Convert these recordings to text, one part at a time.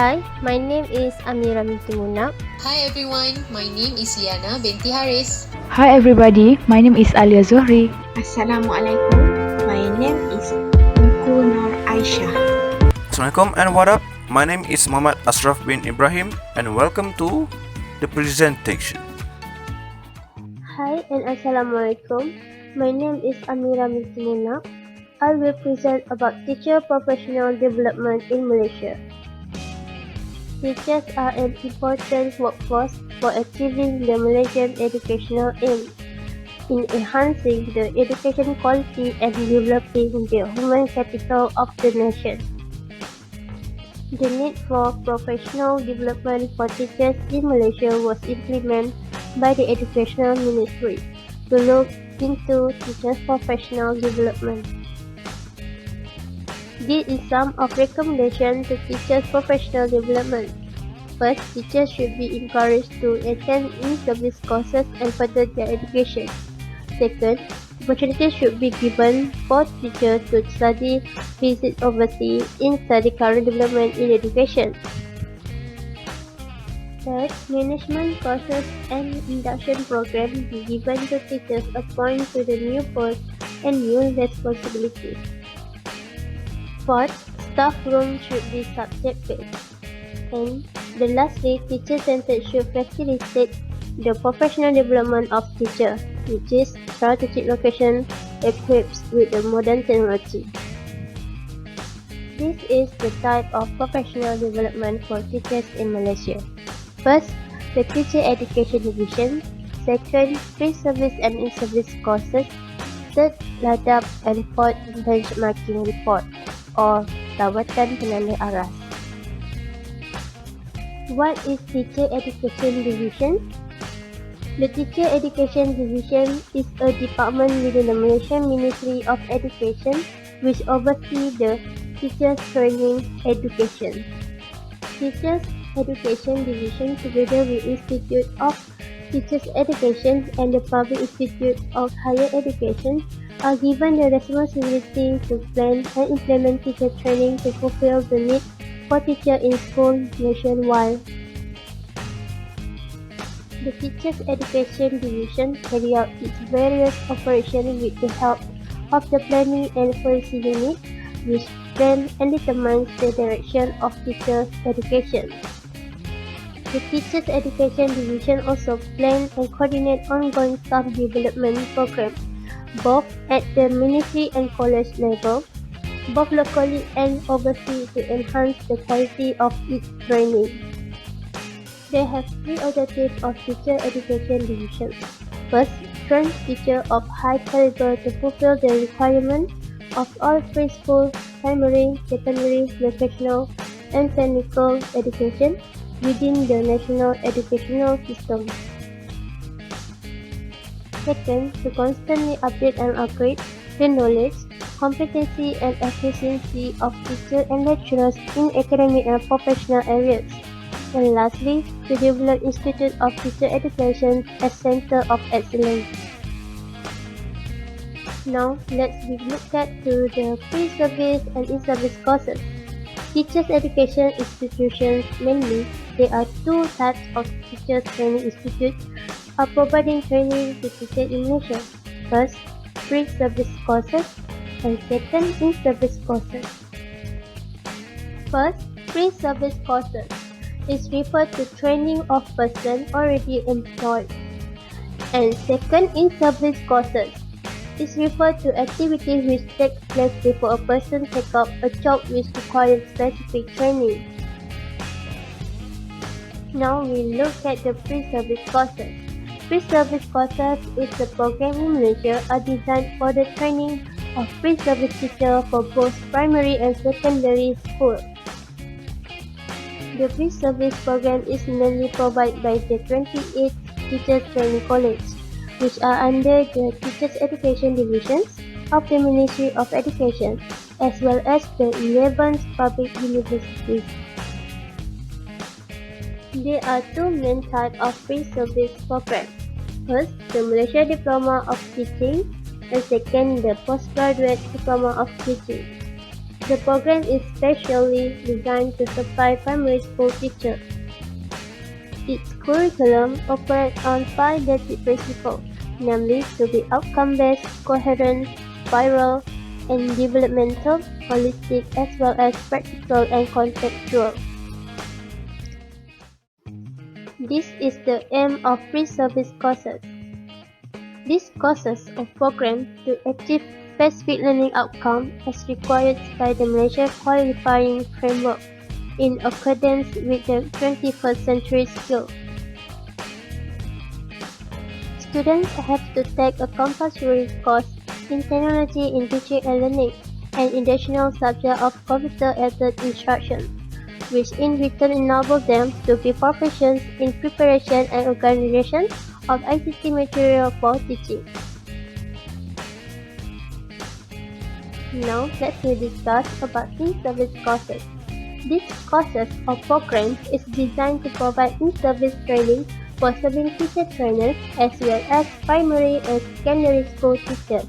Hi, my name is Amira binti Munab. Hi everyone, my name is Yana binti Haris. Hi everybody, my name is Alia Zuhri. Assalamualaikum. My name is Tengku Nur Aisyah. Assalamualaikum and what up? My name is Muhammad Ashraf bin Ibrahim and welcome to the presentation. Hi and Assalamualaikum. My name is Amira binti Munab. I will present about teacher professional development in Malaysia. Teachers are an important workforce for achieving the Malaysian educational aim in enhancing the education quality and developing the human capital of the nation. The need for professional development for teachers in Malaysia was implemented by the Educational Ministry to look into teachers' professional development. These is some of recommendations to teachers' professional development. First, teachers should be encouraged to attend in-service courses and further their education. Second, opportunities should be given for teachers to study, visit overseas, in study current development in education. Third, management courses and induction programs be given to teachers appointed to the new post and new responsibilities. Fourth, staff room should be subject-based. And lastly, teacher-centered should facilitate the professional development of teachers, which is strategic location equipped with the modern technology. This is the type of professional development for teachers in Malaysia. First, the Teacher Education Division. Second, pre-service and in-service courses. Third, Ladab and fourth, benchmarking report or Lawatan Penanda Aras. What is Teacher Education Division? The Teacher Education Division is a department within the Malaysian Ministry of Education which oversees the teachers' training education. Teachers Education Division, together with Institute of Teachers Education and the Public Institute of Higher Education, are given the responsibility to plan and implement teacher training to fulfill the need for teachers in schools nationwide. The Teachers Education Division carry out its various operations with the help of the Planning and Policy Unit, which plans and determines the direction of teachers' education. The Teachers Education Division also plans and coordinates ongoing staff development programs, both at the ministry and college level, both locally and overseas, to enhance the quality of its training. They have three objectives of Teacher Education Division. First, train teachers of high caliber to fulfill the requirements of all preschool, primary, secondary, vocational, and technical education within the national educational system. Second, to constantly update and upgrade the knowledge, competency, and efficiency of teachers and lecturers in academic and professional areas. And lastly, to develop Institute of Teacher Education as Center of Excellence. Now, let's look at the pre-service and in-service courses. Teachers education institutions, mainly, there are two types of teachers training institutes are providing training to teachers in Malaysia. First, pre-service courses, and second, in-service courses. First, pre-service courses is referred to training of persons already employed. And second, in-service courses is referred to activities which take place before a person takes up a job which requires specific training. Now we look at the pre-service courses. Pre-service courses is the program in Malaysia are designed for the training of pre-service teachers for both primary and secondary school. The pre-service program is mainly provided by the 28 Teachers Training College, which are under the Teachers Education Divisions of the Ministry of Education, as well as the 11 public universities. There are two main types of pre-service programs. First, the Malaysia Diploma of Teaching, and second, the Postgraduate Diploma of Teaching. The program is specially designed to supply primary school teachers. Its curriculum operates on 5 basic principles, namely to be outcome-based, coherent, spiral, and developmental, holistic, as well as practical and contextual. This is the aim of pre-service courses. These courses are programmed to achieve specific learning outcomes as required by the Malaysia Qualifying Framework in accordance with the 21st century skills. Students have to take a compulsory course in technology in teaching and learning and additional subject of computer-aided instruction, which in return enable them to be proficient in preparation and organization of ICT material for teaching. Now, let's discuss about in-service courses. These courses or programs is designed to provide in-service training for serving teacher trainers as well as primary and secondary school teachers.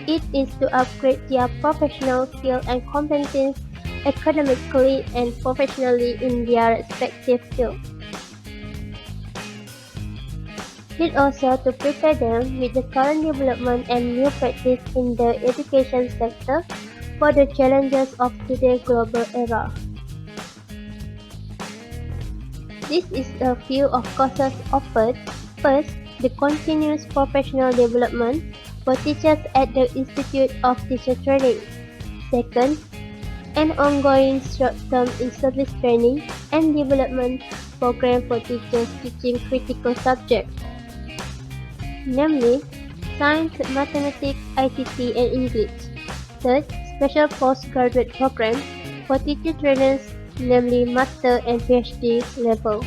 It is to upgrade their professional skill and competence academically and professionally in their respective fields. It also to prepare them with the current development and new practice in the education sector for the challenges of today's global era. This is a few of courses offered. First, the continuous professional development for teachers at the Institute of Teacher Training. Second, an ongoing short-term in-service training and development program for teachers teaching critical subjects, namely science, mathematics, ICT, and English. Third, special postgraduate program for teacher trainers, namely master and PhD level.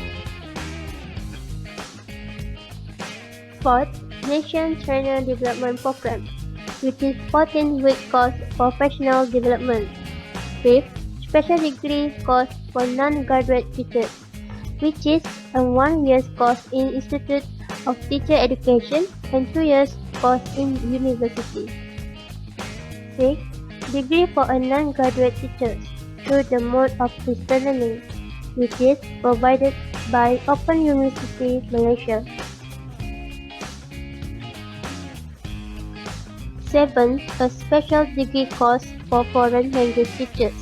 Fourth, Nation Trainer Development Program, which is 14-week course for professional development. Fifth, Special Degree course for non-graduate teachers, which is a 1-year course in Institute of Teacher Education and 2 years course in university. Sixth, Degree for a non-graduate teacher through the mode of distance learning, which is provided by Open University Malaysia. Seventh, a special degree course for foreign language teachers.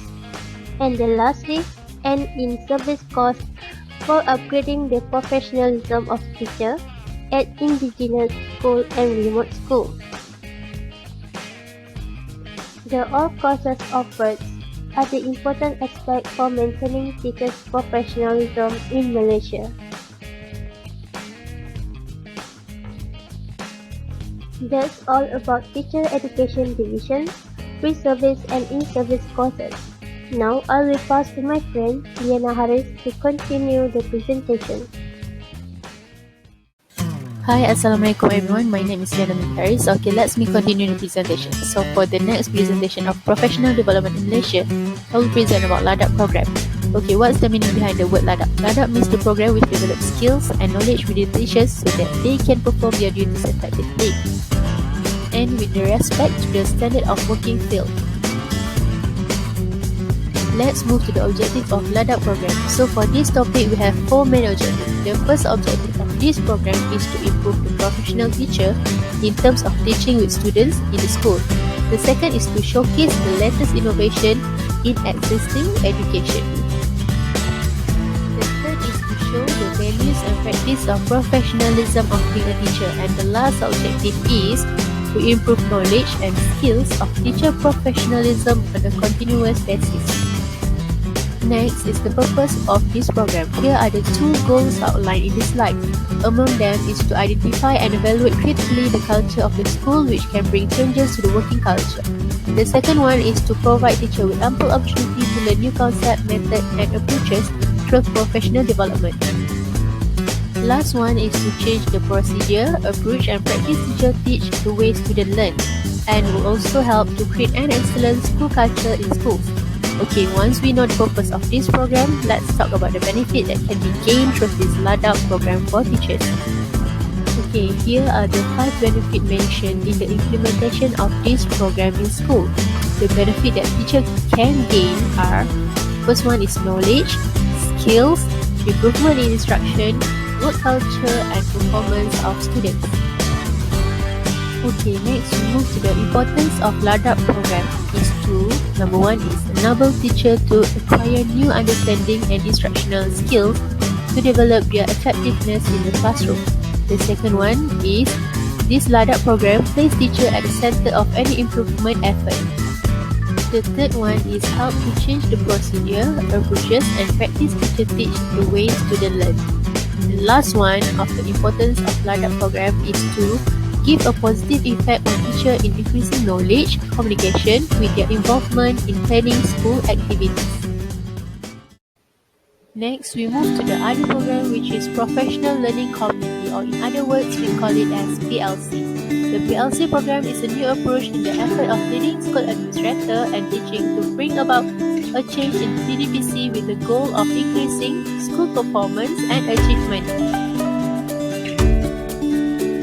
And then lastly, an in-service course for upgrading the professionalism of teachers at indigenous school and remote school. The all courses offered are the important aspect for maintaining teachers' professionalism in Malaysia. That's all about Teacher Education Division, pre-service and in-service courses. Now I will pass to my friend Liana Haris to continue the presentation. Hi, Assalamualaikum everyone. My name is Liana Haris. Okay, let's me continue the presentation. So for the next presentation of professional development in Malaysia, I will present about LADAP program. Okay, what's the meaning behind the word LADAP? LADAP means the program which develops skills and knowledge within teachers so that they can perform their duties effectively and with respect to the standard of working field. Let's move to the objective of LADAP program. So for this topic, we have 4 main objectives. The first objective of this program is to improve the professional teacher in terms of teaching with students in the school. The second is to showcase the latest innovation in existing education. The third is to show the values and practice of professionalism of being a teacher. And the last objective is to improve knowledge and skills of teacher professionalism on a continuous basis. Next is the purpose of this program. Here are the 2 goals outlined in this slide. Among them is to identify and evaluate critically the culture of the school which can bring changes to the working culture. The second one is to provide teachers with ample opportunity to learn new concepts, methods and approaches through professional development. Last one is to change the procedure, approach and practice teacher teach the way students learn and will also help to create an excellent school culture in schools. Okay, once we know the purpose of this program, let's talk about the benefit that can be gained through this LADAP program for teachers. Okay, here are the 5 benefits mentioned in the implementation of this program in school. the benefit that teacher can gain are: first one is knowledge, skills, improvement in instruction, work culture and performance of students. Okay, next we move to the importance of LADAP program. Is to, number one is enable teacher to acquire new understanding and instructional skills to develop their effectiveness in the classroom. The second one is this LADAP program places teacher at the center of any improvement effort. The third one is help to change the procedure, approaches and practice teacher teach the way student learn. The last one of the importance of LADAP program is to give a positive effect on teacher in increasing knowledge, communication with their involvement in planning school activities. Next, we move to the other program, which is Professional Learning Community, or in other words, we call it as PLC. The PLC program is a new approach in the effort of leading school administrator and teaching to bring about a change in PDPC with the goal of increasing school performance and achievement.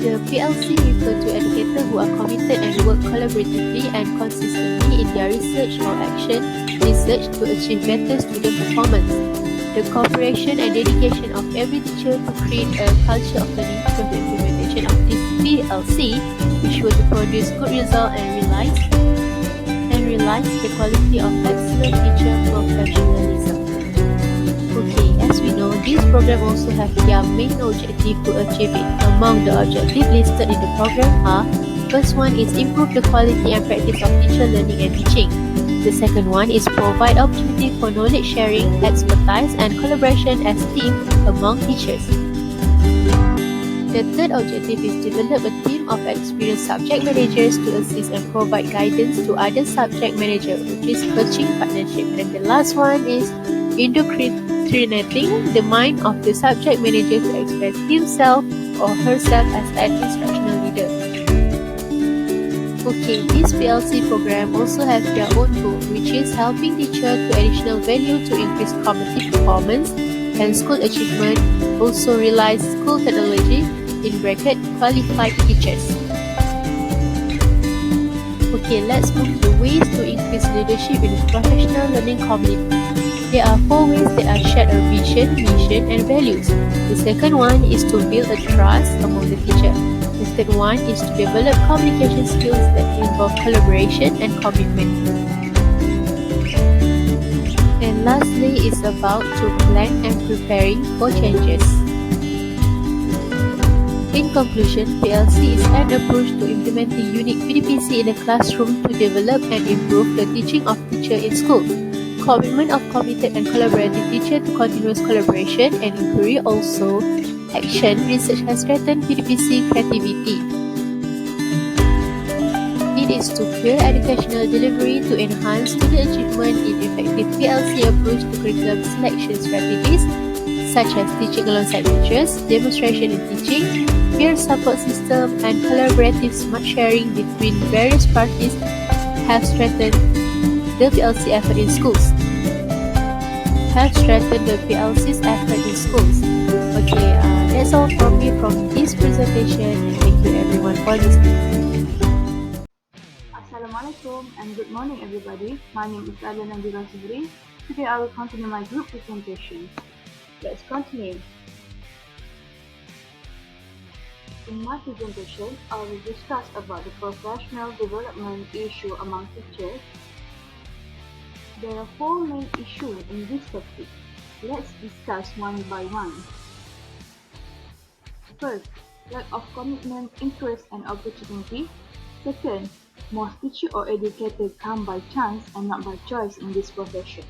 The PLC refer to educators who are committed and work collaboratively and consistently in their research or action research to achieve better student performance. The cooperation and dedication of every teacher to create a culture of learning through the implementation of this PLC, which will produce good results and realize the quality of excellent teacher professionalism. Okay, as we know, this program also have their main objective to achieve it. Among the objectives listed in the program are: first one is improve the quality and practice of teacher learning and teaching. The second one is provide opportunity for knowledge sharing, expertise and collaboration as team among teachers. The third objective is develop a team of experienced subject managers to assist and provide guidance to other subject managers, which is coaching partnership. And the last one is indoctrinating the mind of the subject manager to express himself or herself as an instructional leader. Okay, this PLC program also has their own goal, which is helping teacher to additional value to increase cognitive performance and school achievement, also realize school technology, in bracket qualified teachers. Okay, let's move to ways to increase leadership in the professional learning community. There are 4 ways that are shared a vision, mission and values. The second one is to build a trust among the teacher. The third one is to develop communication skills that involve collaboration and commitment. And lastly is about to plan and preparing for changes. In conclusion, PLC is an approach to implementing unique PDPC in the classroom to develop and improve the teaching of teacher in school. Commitment of committed and collaborative teacher to continuous collaboration and inquiry, also action research has strengthened PDPC creativity. It is to create educational delivery to enhance student achievement in effective PLC approach to curriculum selection strategies such as teaching alongside teachers, demonstration in teaching, peer support system, and collaborative smart sharing between various parties have strengthened the PLC effort in schools. Okay, that's all from me from this presentation, and thank you everyone for listening. Assalamualaikum and good morning everybody. My name is Aliana Zuhri. Today I will continue my group presentation. Let's continue. In my presentation, I will discuss about the professional development issue among teachers. There are 4 main issues in this topic. Let's discuss one by one. First, lack of commitment, interest and opportunity. Second, most teachers or educators come by chance and not by choice in this profession.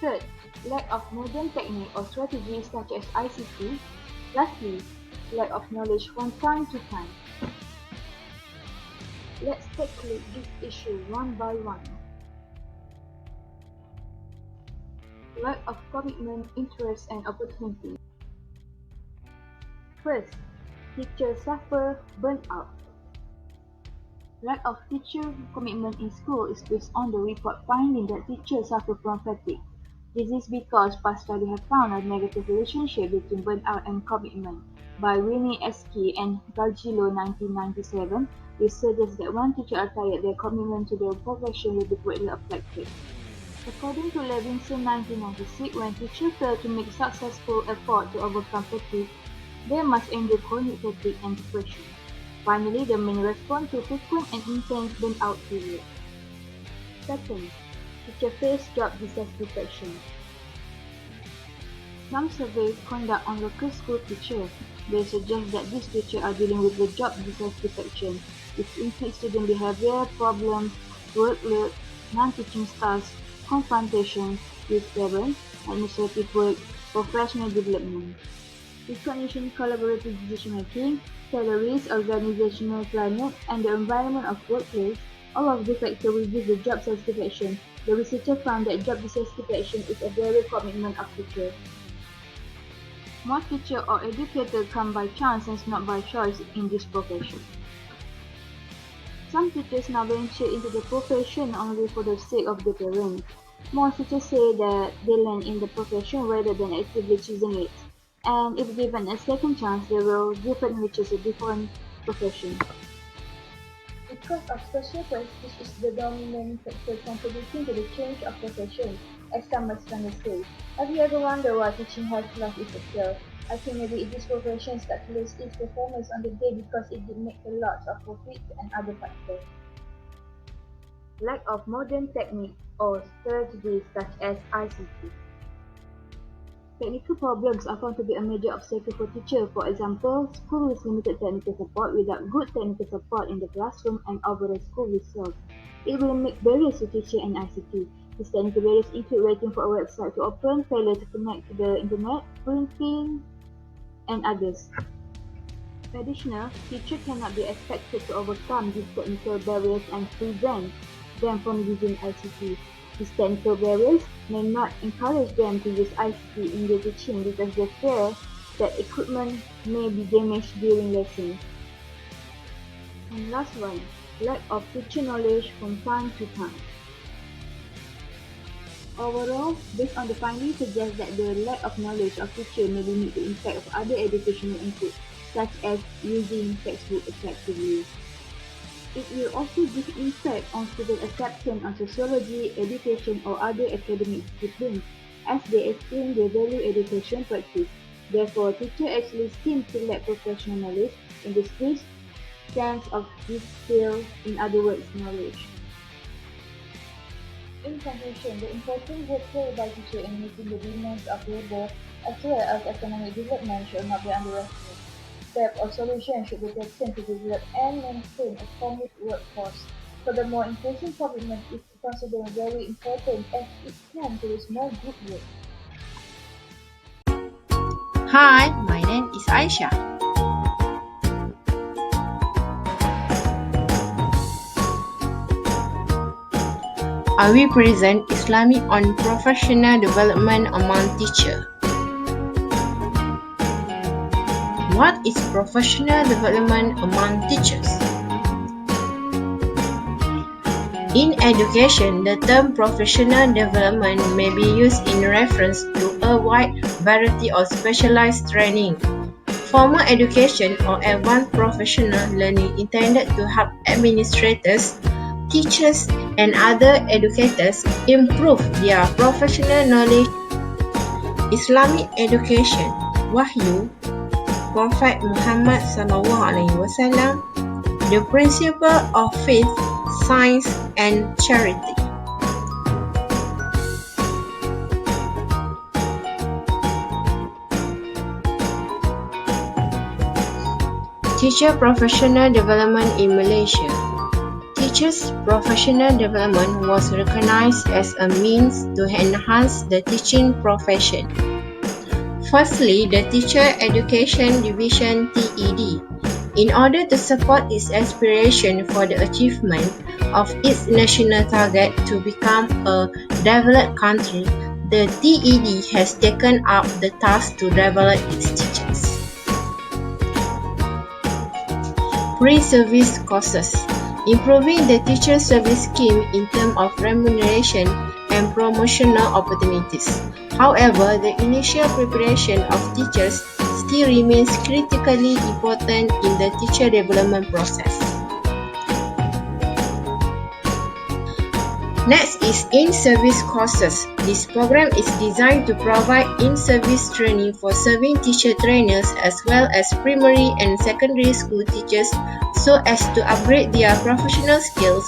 Third, lack of modern technique or strategies such as ICT. Lastly, lack of knowledge from time to time. Let's tackle this issue one by one. Lack of commitment, interest and opportunity. First, teachers suffer burnout. Lack of teacher commitment in school is based on the report finding that teachers suffer from fatigue. This is because past studies have found a negative relationship between burnout and commitment. By Winnie Eski and Gargillo 1997, This suggests that when teachers are tired, their commitment to their profession will be greatly affected. According to Levinson 1996, when teachers fail to make successful effort to overcome fatigue, they must endure chronic fatigue and depression. Finally, the main response to frequent and intense burnout period. Second, teacher face job dissatisfaction. Some surveys conducted on local school teachers. They suggest that these teachers are dealing with the job dissatisfaction, which includes student behavior problems, workload, non-teaching styles, confrontation with parents, administrative work, professional development. Recognition, collaborative decision-making, salaries, organizational climate, and the environment of workplace, all of these factors reduce the job satisfaction. The researcher found that job dissatisfaction is a very commitment of teachers. Most teachers or educators come by chance and not by choice in this profession. Some teachers now venture into the profession only for the sake of their parents. Most teachers say that they learn in the profession rather than actively choosing it. And if given a second chance, they will definitely choose a different profession. Because of social prestige is the dominant factor contributing to the change of profession, as some respondents say. Have you ever wondered why teaching has lost its appeal? I think maybe this profession started to lose its performance on the day because it did make a lot of profit and other factors. Lack of modern technique or strategies such as ICT. Technical problems are found to be a major obstacle for teachers. For example, school with limited technical support without good technical support in the classroom and overall school resource. It will make barriers to teaching and ICT. These technical barriers include waiting for a website to open, failure to connect to the internet, printing, and others. Additionally, teachers cannot be expected to overcome these technical barriers and prevent them from using ICT. These technical barriers may not encourage them to use ICT in their teaching because they fear that equipment may be damaged during lessons. And last one, lack of teacher knowledge from time to time. Overall, based on the findings suggest that the lack of knowledge of teacher may limit the impact of other educational input, such as using textbook effectively. It will also give impact on student acceptance on sociology, education, or other academic disciplines, as they explain their value education practice. Therefore, teachers actually seem to lack professional knowledge in the strict sense of this skill, in other words, knowledge. In conclusion, the important role played by teachers in meeting the demands of labor as well as economic development should not be underestimated. Steps or solutions should be taken to develop and maintain a committed workforce. Furthermore, increasing commitment is considered very important as it can produce more good work. Hi, my name is Aisha. I will present Islamic on professional development among teachers. What is professional development among teachers? In education, the term professional development may be used in reference to a wide variety of specialized training, formal education, or advanced professional learning intended to help administrators, teachers, and other educators improve their professional knowledge. Islamic education, Wahyu, Prophet Muhammad SAW, the principle of faith, science, and charity. Teacher professional development in Malaysia. Teachers' professional development was recognized as a means to enhance the teaching profession. Firstly, the Teacher Education Division (TED), in order to support its aspiration for the achievement of its national target to become a developed country, the TED has taken up the task to develop its teachers. Pre-service courses, improving the teacher service scheme in terms of remuneration and promotional opportunities. However, the initial preparation of teachers still remains critically important in the teacher development process. Next is in-service courses. This program is designed to provide in-service training for serving teacher trainers as well as primary and secondary school teachers so as to upgrade their professional skills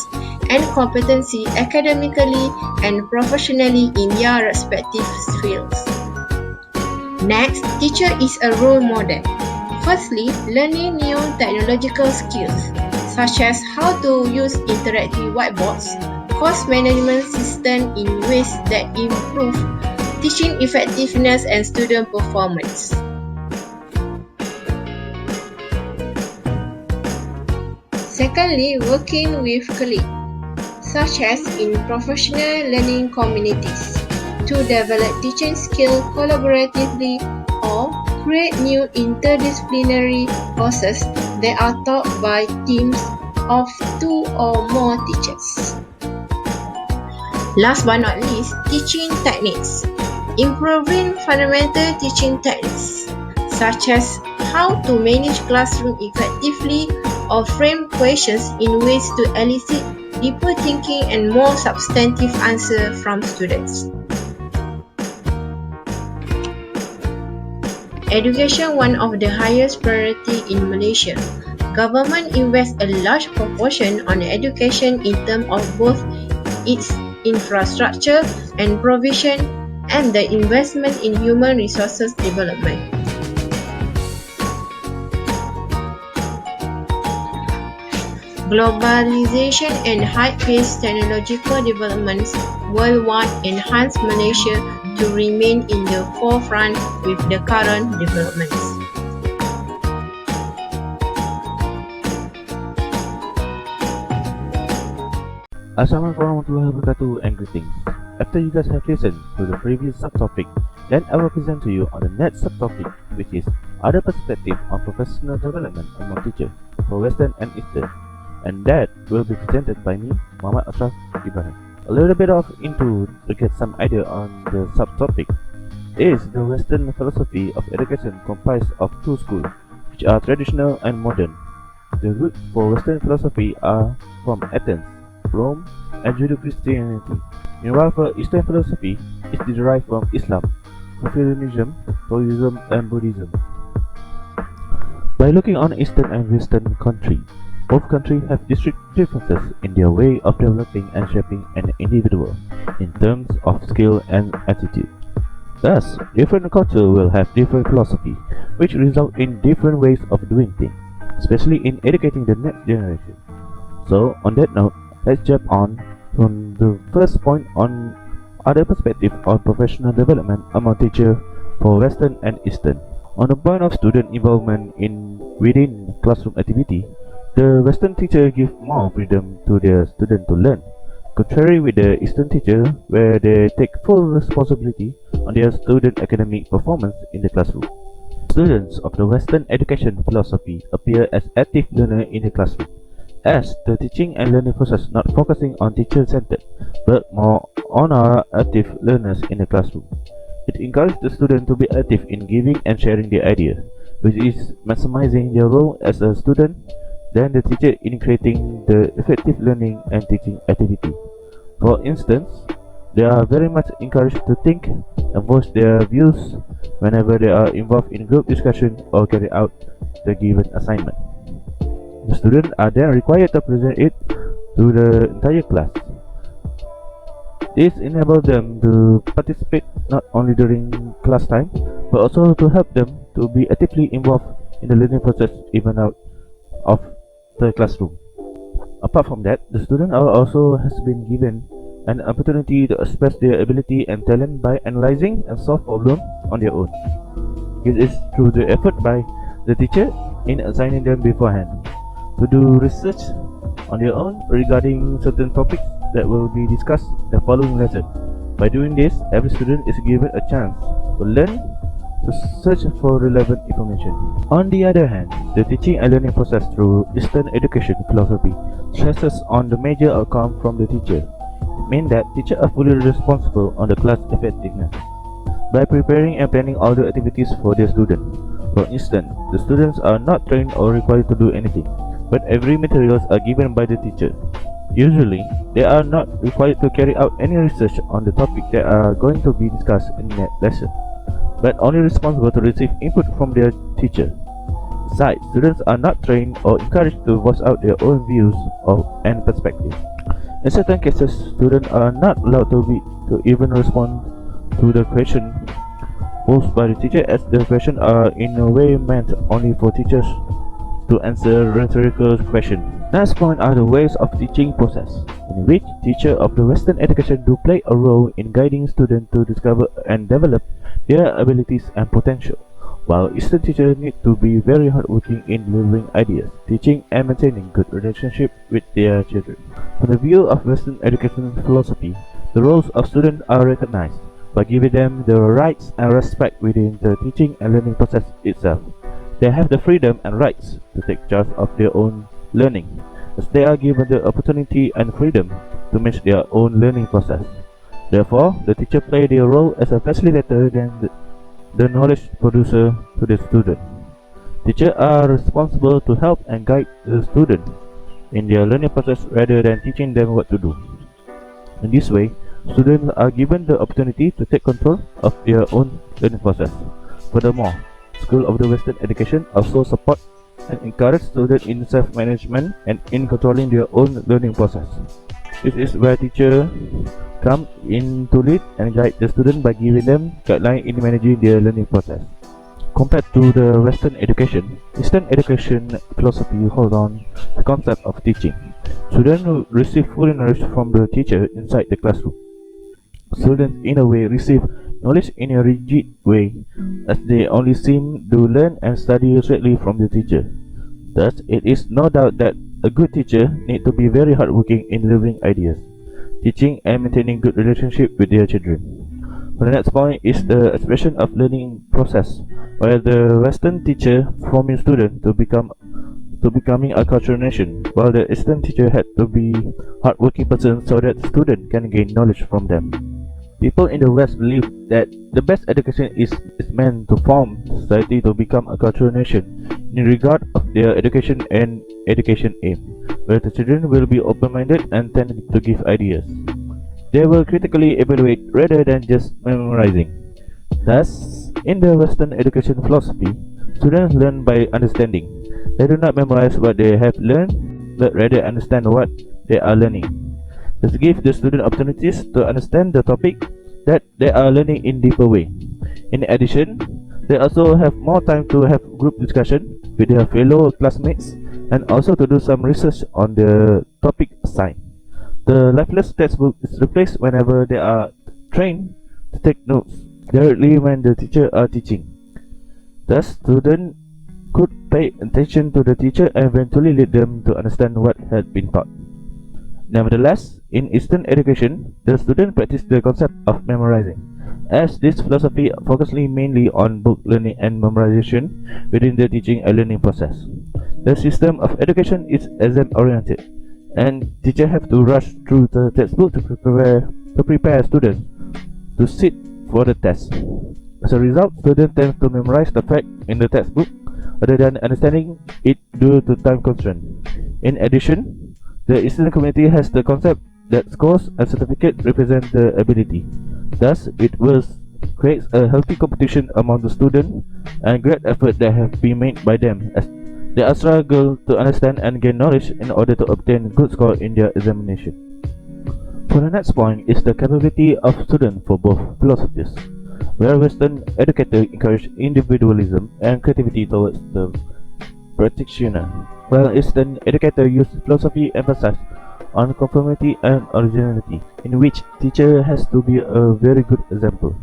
and competency academically and professionally in their respective fields. Next, teacher is a role model. Firstly, learning new technological skills such as how to use interactive whiteboards, course management system in ways that improve teaching effectiveness and student performance. Secondly, working with colleagues, such as in professional learning communities, to develop teaching skills collaboratively or create new interdisciplinary courses that are taught by teams of 2 or more teachers. Last but not least, teaching techniques. Improving fundamental teaching techniques, such as how to manage classroom effectively or frame questions in ways to elicit deeper thinking and more substantive answers from students. Education, one of the highest priority in Malaysia. Government invests a large proportion on education in terms of both its infrastructure and provision and the investment in human resources development. Globalization and high-paced technological developments worldwide enhance Malaysia to remain in the forefront with the current developments. Assalamualaikum warahmatullahi wabarakatuh and greetings. After you guys have listened to the previous subtopic, then I will present to you on the next subtopic, which is other perspective on professional development among teachers for Western and Eastern, and that will be presented by me, Muhammad Ashraf Ibrahim. A little bit of intro to get some idea on the subtopic is the Western philosophy of education comprised of two schools, which are traditional and modern. The roots for Western philosophy are from Athens, Rome, and Judeo-Christianity. Meanwhile, for Eastern philosophy is derived from Islam, Confucianism, Taoism, and Buddhism. By looking on Eastern and Western countries, both countries have distinct differences in their way of developing and shaping an individual in terms of skill and attitude. Thus, different cultures will have different philosophy, which result in different ways of doing things, especially in educating the next generation. So, on that note, let's jump on from the first point on other perspective on professional development among teachers for Western and Eastern. On the point of student involvement within classroom activity, the Western teacher give more freedom to their students to learn, contrary with the Eastern teacher where they take full responsibility on their student academic performance in the classroom. Students of the Western education philosophy appear as active learners in the classroom, as the teaching and learning process not focusing on teacher-centered, but more on our active learners in the classroom. It encourages the student to be active in giving and sharing their idea, which is maximizing their role as a student than the teacher in creating the effective learning and teaching activity. For instance, they are very much encouraged to think and voice their views whenever they are involved in group discussion or carry out the given assignment. The students are then required to present it to the entire class. This enables them to participate not only during class time, but also to help them to be actively involved in the learning process even out of the classroom. Apart from that, the student also has been given an opportunity to express their ability and talent by analyzing and solve problems on their own. This is through the effort by the teacher in assigning them beforehand to do research on their own regarding certain topics that will be discussed in the following lesson. By doing this, every student is given a chance to learn to search for relevant information. On the other hand, the teaching and learning process through Eastern education philosophy stresses on the major outcome from the teacher. It means that teachers are fully responsible on the class effectiveness by preparing and planning all the activities for their students. For instance, the students are not trained or required to do anything, but every materials are given by the teacher. Usually, they are not required to carry out any research on the topic that are going to be discussed in that lesson, but only responsible to receive input from their teacher. Besides, students are not trained or encouraged to voice out their own views and perspectives. In certain cases, students are not allowed to even respond to the question posed by the teacher, as the questions are in a way meant only for teachers to answer rhetorical questions. Next point are the ways of teaching process, in which teachers of the Western education do play a role in guiding students to discover and develop their abilities and potential, while Eastern teachers need to be very hardworking in delivering ideas, teaching and maintaining good relationship with their children. From the view of Western education philosophy, the roles of students are recognized by giving them the rights and respect within the teaching and learning process itself. They have the freedom and rights to take charge of their own learning, as they are given the opportunity and freedom to manage their own learning process. Therefore, the teacher plays their role as a facilitator than the knowledge producer to the student. Teachers are responsible to help and guide the student in their learning process rather than teaching them what to do. In this way, students are given the opportunity to take control of their own learning process. Furthermore, School of the Western Education also support and encourage students in self-management and in controlling their own learning process. This is where teachers come in to lead and guide the student by giving them guidelines in managing their learning process. Compared to the Western education, Eastern education philosophy holds on the concept of teaching. Students receive full knowledge from the teacher inside the classroom. Students, in a way, receive knowledge in a rigid way, as they only seem to learn and study straightly from the teacher. Thus, it is no doubt that a good teacher needs to be very hardworking in delivering ideas, teaching and maintaining good relationship with their children. The next point is the expression of learning process, where the Western teacher forming students to becoming a cultural nation, while the Eastern teacher had to be hardworking person so that students can gain knowledge from them. People in the West believe that the best education is meant to form society to become a cultural nation in regard of their education and education aim, where the children will be open-minded and tend to give ideas. They will critically evaluate rather than just memorizing. Thus, in the Western education philosophy, students learn by understanding. They do not memorize what they have learned, but rather understand what they are learning. This gives the student opportunities to understand the topic that they are learning in deeper way. In addition, they also have more time to have group discussion with their fellow classmates and also to do some research on the topic assigned. The lifeless textbook is replaced whenever they are trained to take notes directly when the teacher are teaching. Thus, students could pay attention to the teacher and eventually lead them to understand what had been taught. Nevertheless, in Eastern education, the student practice the concept of memorizing, as this philosophy focuses mainly on book learning and memorization within the teaching and learning process. The system of education is exam-oriented, and teachers have to rush through the textbook to prepare students to sit for the test. As a result, students tend to memorize the fact in the textbook rather than understanding it due to time constraint. In addition, the Eastern community has the concept that scores and certificates represent the ability. Thus, it will create a healthy competition among the students and great effort that have been made by them as they are struggle to understand and gain knowledge in order to obtain good score in their examination. For the next point is the capability of students for both philosophies, where Western educators encourage individualism and creativity towards the practitioner, while Eastern educators use philosophy emphasize on conformity and originality, in which teacher has to be a very good example.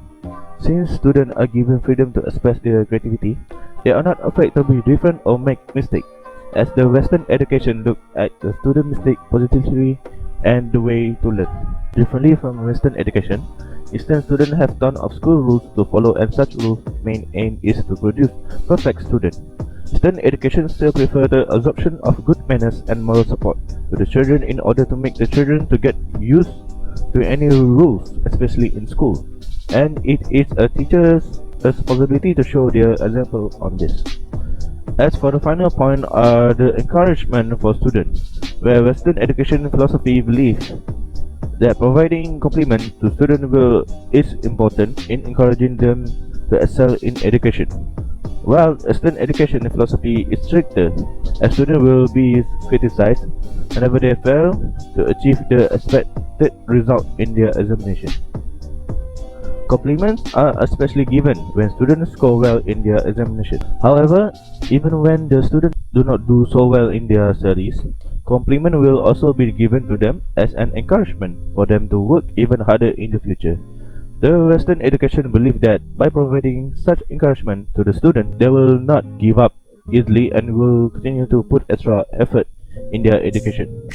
Since students are given freedom to express their creativity, they are not afraid to be different or make mistakes, as the Western education look at the student mistake positively and the way to learn. Differently from Western education, Eastern students have ton of school rules to follow, and such rules' main aim is to produce perfect students. Eastern education still prefer the absorption of good manners and moral support to the children in order to make the children to get used to any rules, especially in school. And it is a teacher's responsibility to show their example on this. As for the final point are the encouragement for students. where Western education philosophy believes that providing complement to students is important in encouraging them to excel in education. While Eastern education philosophy is stricter, a student will be criticized whenever they fail to achieve the expected result in their examination. Compliments are especially given when students score well in their examination. However, even when the students do not do so well in their studies, compliment will also be given to them as an encouragement for them to work even harder in the future. The Western education believes that by providing such encouragement to the student, they will not give up easily and will continue to put extra effort in their education.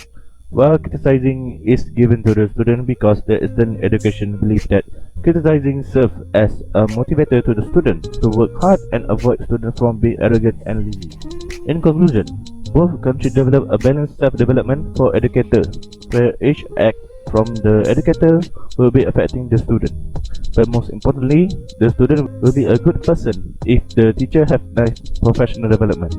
While criticizing is given to the student because the Eastern education believes that criticizing serves as a motivator to the student to work hard and avoid students from being arrogant and lazy. In conclusion, both countries develop a balanced self-development for educators, where each act from the educator will be affecting the student. But most importantly, the student will be a good person if the teacher have nice professional development.